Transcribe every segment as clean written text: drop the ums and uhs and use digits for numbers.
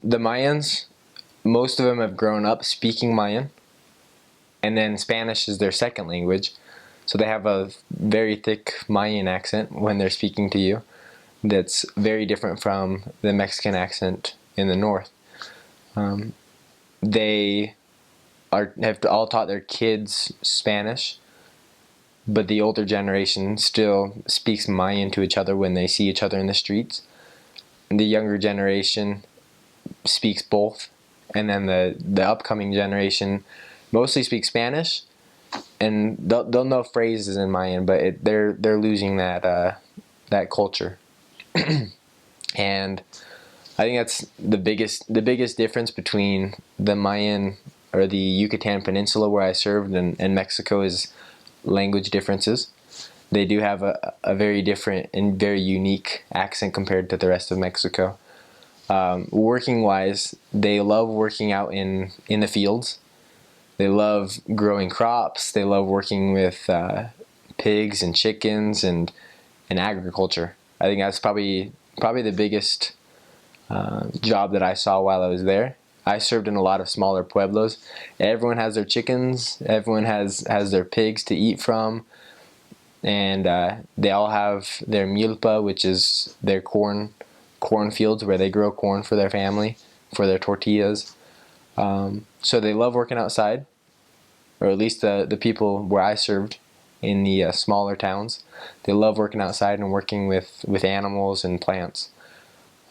the Mayans, most of them have grown up speaking Mayan, and then Spanish is their second language. So they have a very thick Mayan accent when they're speaking to you that's very different from the Mexican accent in the north. They have all taught their kids Spanish, but the older generation still speaks Mayan to each other when they see each other in the streets. And the younger generation speaks both, and then the upcoming generation mostly speaks Spanish, and they'll know phrases in Mayan, but they're losing that culture. And I think that's the biggest difference between the Mayan or the Yucatan Peninsula where I served and Mexico is language differences. They do have a very different and very unique accent compared to the rest of Mexico. Working wise, they love working out in the fields. They love growing crops. They love working with pigs and chickens and agriculture. I think that's probably the biggest job that I saw while I was there. I served in a lot of smaller pueblos. Everyone has their chickens. Everyone has their pigs to eat from, and they all have their milpa, which is their cornfields where they grow corn for their family, for their tortillas. So they love working outside, or at least the people where I served in the smaller towns. They love working outside and working with animals and plants.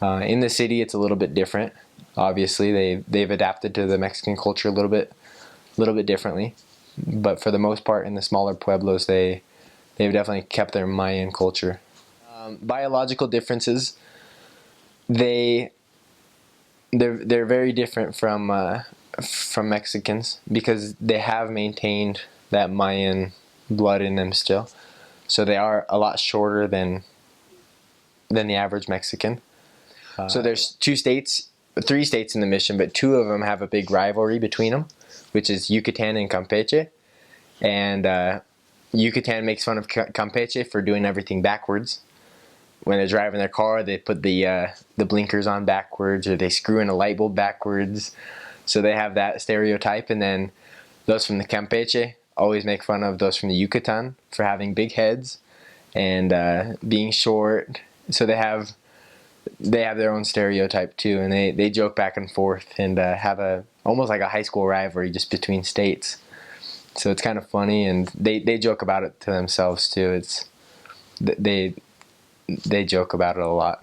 In the city, it's a little bit different. Obviously, they've adapted to the Mexican culture a little bit differently. But for the most part, in the smaller pueblos, they've definitely kept their Mayan culture. Biological differences, they're very different from Mexicans because they have maintained that Mayan blood in them still. So they are a lot shorter than the average Mexican. So there's three states in the mission, but two of them have a big rivalry between them, which is Yucatan and Campeche. And Yucatan makes fun of Campeche for doing everything backwards. When they're driving their car, they put the blinkers on backwards, or they screw in a light bulb backwards. So they have that stereotype. And then those from the Campeche always make fun of those from the Yucatan for having big heads and being short. So they have their own stereotype too, and they joke back and forth and have almost like a high school rivalry just between states. So it's kind of funny, and they joke about it to themselves too. They joke about it a lot.